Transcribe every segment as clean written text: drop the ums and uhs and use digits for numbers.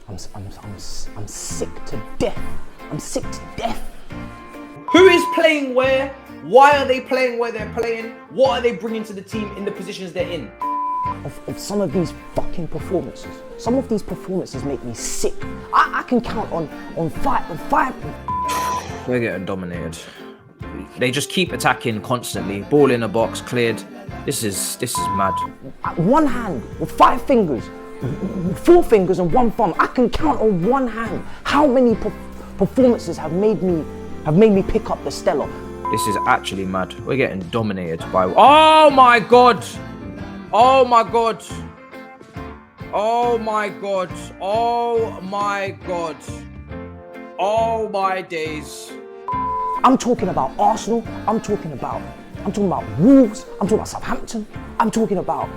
I'm sick to death. I'm sick to death. Who is playing where? Why are they playing where they're playing? What are they bringing to the team in the positions they're in? Of some of these fucking performances. Some of these performances make me sick. I can count on five. We're getting dominated. They just keep attacking constantly. Ball in a box, cleared. This is mad. One hand with 5 fingers, 4 fingers and 1 thumb. I can count on one hand how many performances have made me pick up the Stella. This is actually mad. We're getting dominated by. Oh my god! Oh my god! Oh my god! Oh my god! Oh my days! I'm talking about Arsenal. I'm talking about Wolves. I'm talking about Southampton. I'm talking about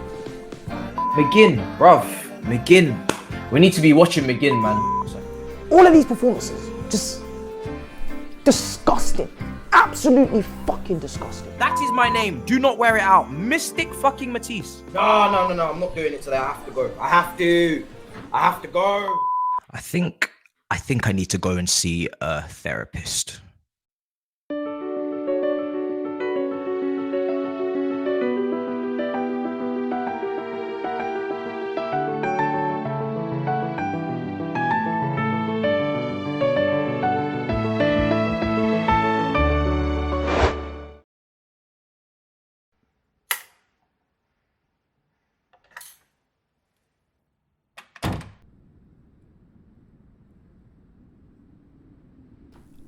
McGinn, bruv. McGinn. We need to be watching McGinn, man. all of these performances. Just disgusting. Absolutely fucking disgusting. That is my name. Do not wear it out. Mystic fucking Matisse. No. I'm not doing it today. I have to go. I have to go. I think I need to go and see a therapist.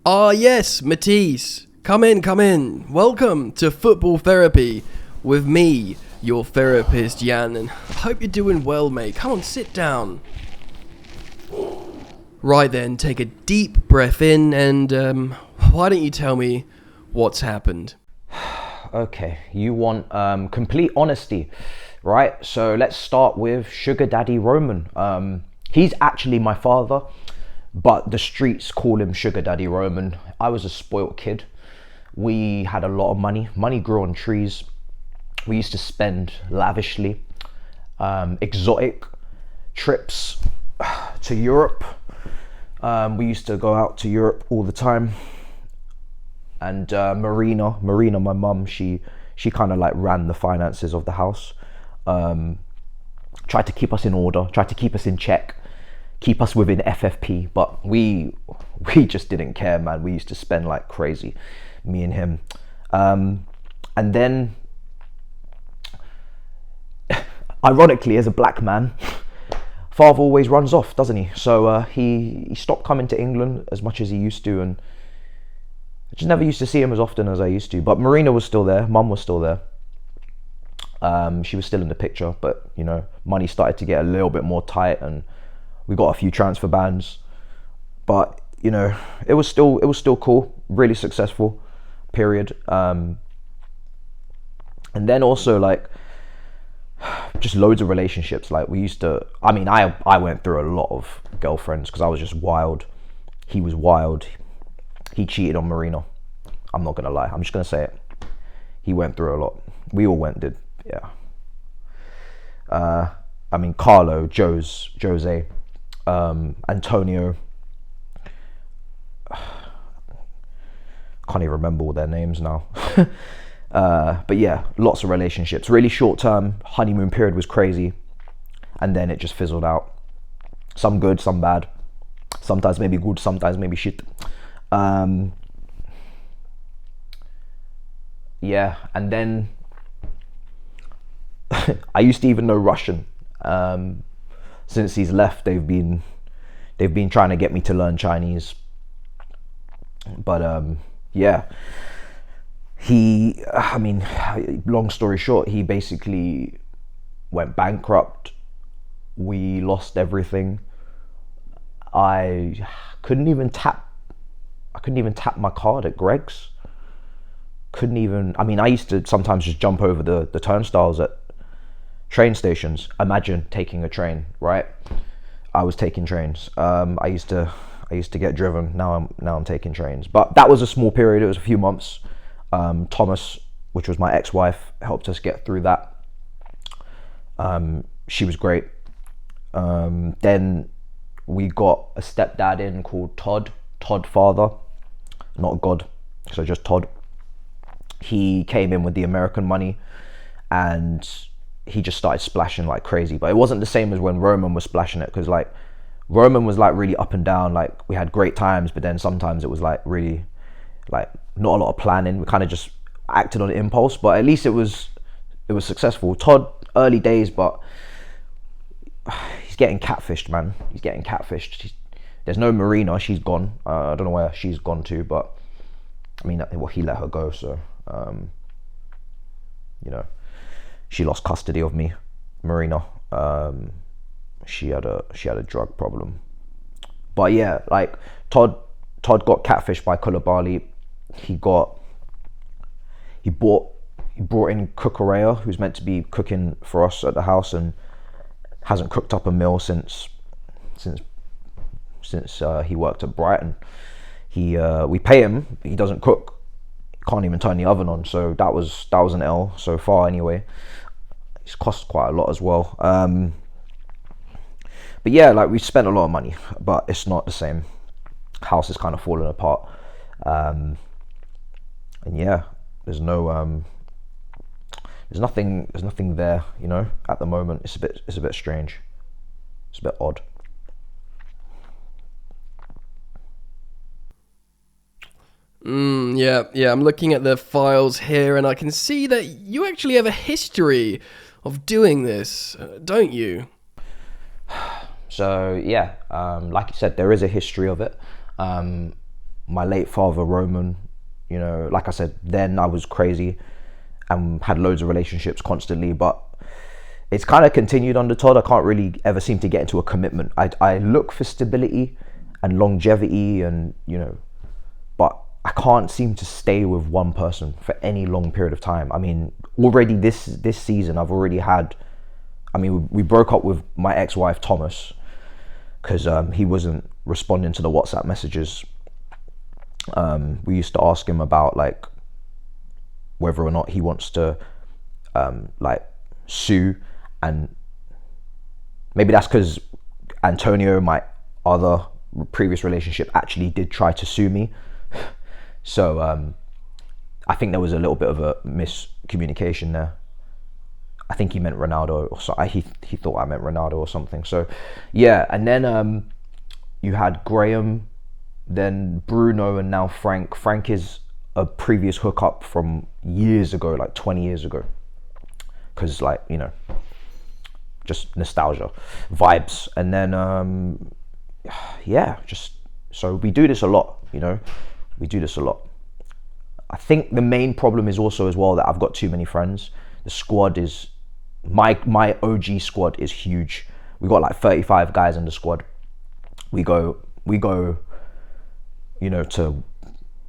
Ah yes, Matisse. Come in. Welcome to Football Therapy with me, your therapist, Jan, and I hope you're doing well, mate. Come on, sit down. Right then, take a deep breath in and why don't you tell me what's happened? Okay, you want complete honesty, right? So let's start with Sugar Daddy Roman. He's actually my father, but the streets call him Sugar Daddy Roman. I was a spoilt kid. We had a lot of money. Money grew on trees. We used to spend lavishly. Exotic trips to Europe. We used to go out to Europe all the time. And Marina, my mum, she kind of like ran the finances of the house. Tried to keep us in order, tried to keep us in check, keep us within FFP, but we just didn't care, man. We used to spend like crazy, me and him. And then, ironically, as a black man, father always runs off, doesn't he? So he stopped coming to England as much as he used to, and I just never used to see him as often as I used to. But Marina was still there, mum was still there. She was still in the picture, but you know, money started to get a little bit more tight, and we got a few transfer bans. But you know, it was still cool, really successful period. And then also like just loads of relationships. Like we used to, I went through a lot of girlfriends because I was just wild. He was wild. He cheated on Marina. I'm not gonna lie. I'm just gonna say it. He went through a lot. We all did. Yeah. Carlo, Jose, Antonio. Can't even remember all their names now. But yeah, lots of relationships. Really short term. Honeymoon period was crazy, and then it just fizzled out. Some good, some bad. Sometimes maybe good, sometimes maybe shit. Yeah, and then I used to even know Russian. Since he's left, they've been trying to get me to learn Chinese. But yeah, long story short, he basically went bankrupt. We lost everything. I couldn't even tap my card at Greg's. I used to sometimes just jump over the turnstiles at train stations. Imagine taking a train, right? I was taking trains. I used to get driven. Now I'm taking trains. But that was a small period. It was a few months. Thomas, which was my ex-wife, helped us get through that. She was great. Then we got a stepdad in called Todd father, not God, so just Todd. He came in with the American money and he just started splashing like crazy. But it wasn't the same as when Roman was splashing it, because like Roman was like really up and down. Like we had great times, but then sometimes it was like really like not a lot of planning. We kind of just acted on impulse, but at least it was successful. Todd, early days, but he's getting catfished, man. He's getting catfished. There's no Marina, she's gone. I don't know where she's gone to, but I mean, well, he let her go, so you know, she lost custody of me, Marina. She had a drug problem, but yeah, like Todd got catfished by Koulibaly. He brought in Cucurella, who's meant to be cooking for us at the house, and hasn't cooked up a meal since he worked at Brighton. We pay him, he doesn't cook, can't even turn the oven on. So that was an L so far anyway. It's cost quite a lot as well. But yeah, like we spent a lot of money, but it's not the same. House is kind of falling apart. And yeah, there's nothing there, you know, at the moment. It's a bit strange. It's a bit odd. Yeah, I'm looking at the files here and I can see that you actually have a history of doing this, don't you? So yeah, like you said, there is a history of it. My late father, Roman, you know, like I said, then I was crazy and had loads of relationships constantly, but it's kind of continued under Todd. I can't really ever seem to get into a commitment. I look for stability and longevity and, you know, but I can't seem to stay with one person for any long period of time. I mean, already this season, I've already had, I mean, we broke up with my ex-wife, Thomas, because he wasn't responding to the WhatsApp messages. We used to ask him about like whether or not he wants to like sue, and maybe that's because Antonio, my other previous relationship, actually did try to sue me. So I think there was a little bit of a miscommunication there. I think he meant Ronaldo, or so. He thought I meant Ronaldo or something. So yeah, and then you had Graham, then Bruno, and now Frank. Frank is a previous hookup from years ago, like 20 years ago. Because like, you know, just nostalgia, vibes. And then yeah, just, so we do this a lot, you know. We do this a lot. I think the main problem is also as well that I've got too many friends. The squad is, my OG squad is huge. We got like 35 guys in the squad. We go, you know, to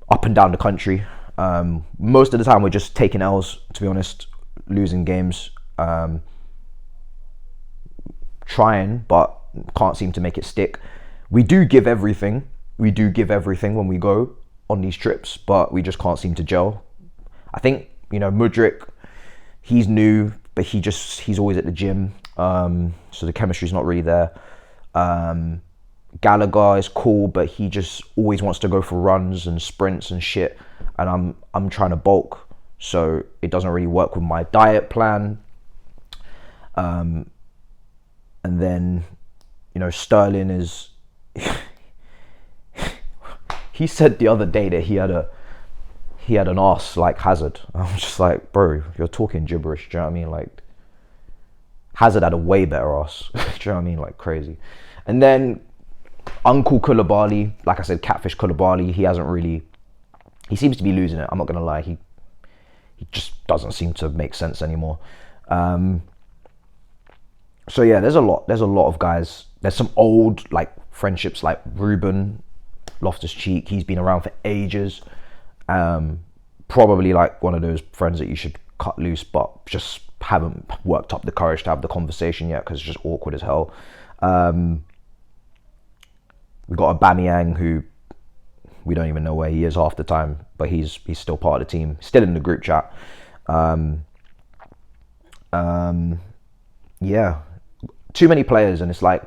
up and down the country. Most of the time we're just taking L's, to be honest, losing games. Trying, but can't seem to make it stick. We do give everything. We do give everything when we go on these trips, but we just can't seem to gel. I think, you know, Mudryk, he's new, but he's always at the gym, so the chemistry's not really there. Gallagher is cool, but he just always wants to go for runs and sprints and shit, and I'm trying to bulk, so it doesn't really work with my diet plan. And then, you know, Sterling is he said the other day that he had an arse like Hazard. I was just like, bro, you're talking gibberish. Do you know what I mean? Like, Hazard had a way better arse. Do you know what I mean? Like, crazy. And then Uncle Koulibaly, like I said, catfish Koulibaly. He seems to be losing it. I'm not gonna lie. He just doesn't seem to make sense anymore. So yeah, there's a lot of guys. There's some old like friendships like Ruben Loftus-Cheek. He's been around for ages. Probably like one of those friends that you should cut loose, but just haven't worked up the courage to have the conversation yet because it's just awkward as hell. We got a Bamiyang who we don't even know where he is half the time, but he's still part of the team, still in the group chat. Yeah, too many players, and it's like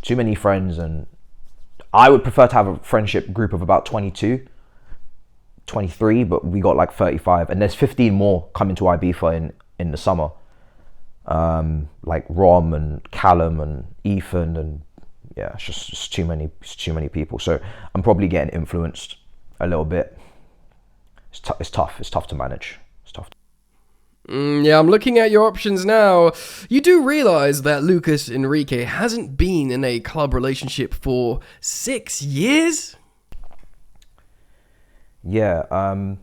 too many friends, and I would prefer to have a friendship group of about 22, 23, but we got like 35, and there's 15 more coming to Ibiza in the summer. Like Rom and Callum and Ethan, and yeah, it's just too many people. So I'm probably getting influenced a little bit. It's tough to manage. It's tough. Yeah, I'm looking at your options now. You do realize that Lucas Enrique hasn't been in a club relationship for 6 years? Yeah,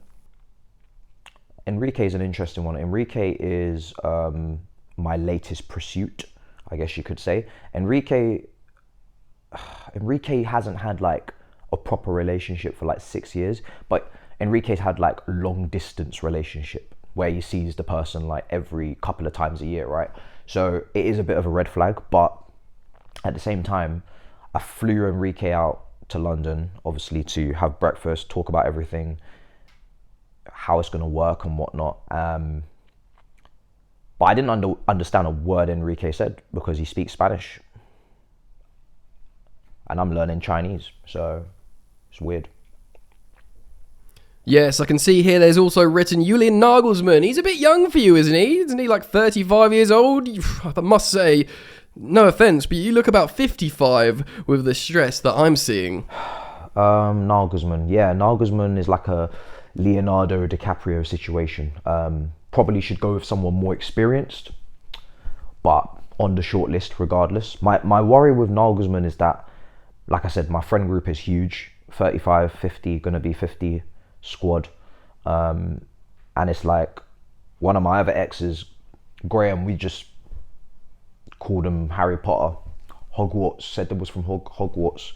Enrique is an interesting one. Enrique is my latest pursuit, I guess you could say. Enrique hasn't had like a proper relationship for like 6 years, but Enrique's had like long distance relationship where he sees the person like every couple of times a year, right? So it is a bit of a red flag, but at the same time, I flew Enrique out to London, obviously to have breakfast, talk about everything, how it's going to work and whatnot. But I didn't understand a word Enrique said because he speaks Spanish. And I'm learning Chinese, so it's weird. Yes, I can see here there's also written Julian Nagelsmann. He's a bit young for you, isn't he? Isn't he like 35 years old? I must say, no offense, but you look about 55 with the stress that I'm seeing. Nagelsmann. Yeah, Nagelsmann is like a Leonardo DiCaprio situation. Probably should go with someone more experienced, but on the short list regardless. My worry with Nagelsmann is that, like I said, my friend group is huge. 35, 50, gonna be 50 squad. And it's like one of my other exes, Graham, we just called him Harry Potter. Hogwarts, said that was from Hogwarts,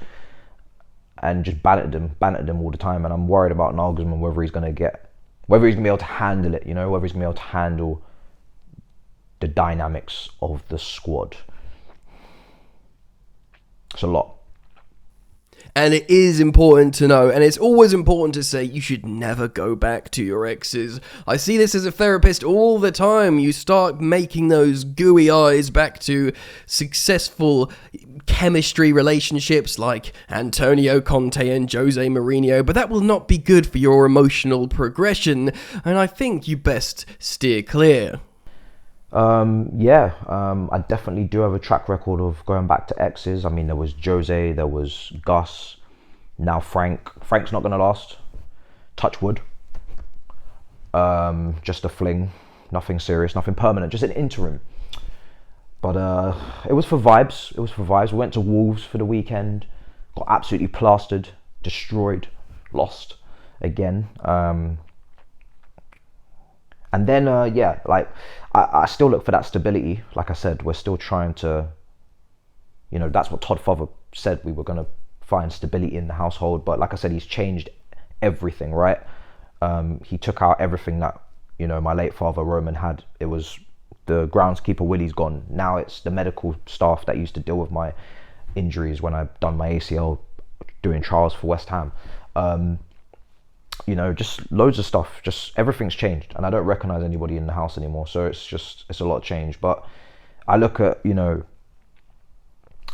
and just bantered him all the time. And I'm worried about Nagelsmann, whether he's gonna be able to handle it, whether he's gonna be able to handle the dynamics of the squad. It's a lot. And it is important to know, and it's always important to say, you should never go back to your exes. I see this as a therapist all the time. You start making those gooey eyes back to successful chemistry relationships like Antonio Conte and Jose Mourinho, but that will not be good for your emotional progression, and I think you best steer clear. I definitely do have a track record of going back to exes. I mean, there was Jose, there was Gus, now Frank. Frank's not going to last. Touch wood. Just a fling, nothing serious, nothing permanent, just an interim. But it was for vibes. We went to Wolves for the weekend, got absolutely plastered, destroyed, lost again. And then, I still look for that stability. Like I said, we're still trying to, that's what Todd Father said. We were going to find stability in the household. But like I said, he's changed everything, right? He took out everything that, my late father, Roman, had. It was the groundskeeper, Willie's gone. Now it's the medical staff that used to deal with my injuries when I've done my ACL doing trials for West Ham. Just loads of stuff, just everything's changed, and I don't recognize anybody in the house anymore, so it's a lot of change. But I look at,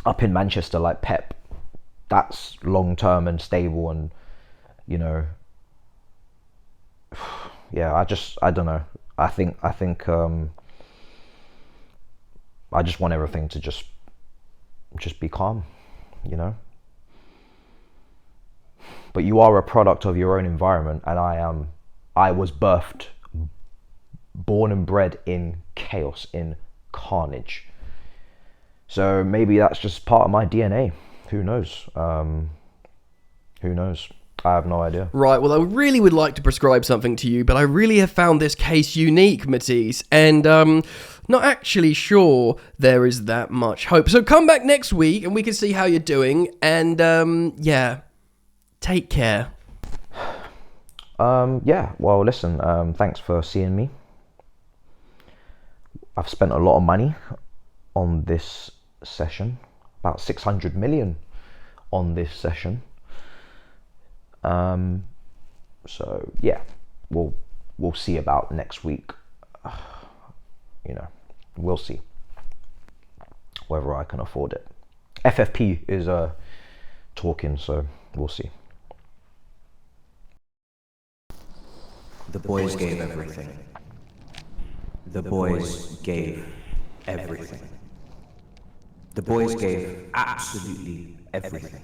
up in Manchester, like Pep, that's long term and stable, and I don't know, I think I just want everything to just be calm, But you are a product of your own environment, and I was born and bred in chaos, in carnage. So maybe that's just part of my DNA. Who knows? Who knows? I have no idea. Right, well, I really would like to prescribe something to you, but I really have found this case unique, Matisse, and not actually sure there is that much hope. So come back next week, and we can see how you're doing, and take care. Well, listen, thanks for seeing me. I've spent a lot of money on this session, about 600 million on this session. So yeah, we'll see about next week. We'll see whether I can afford it. FFP is talking, so we'll see. The boys gave everything. The boys gave everything. The boys gave absolutely everything.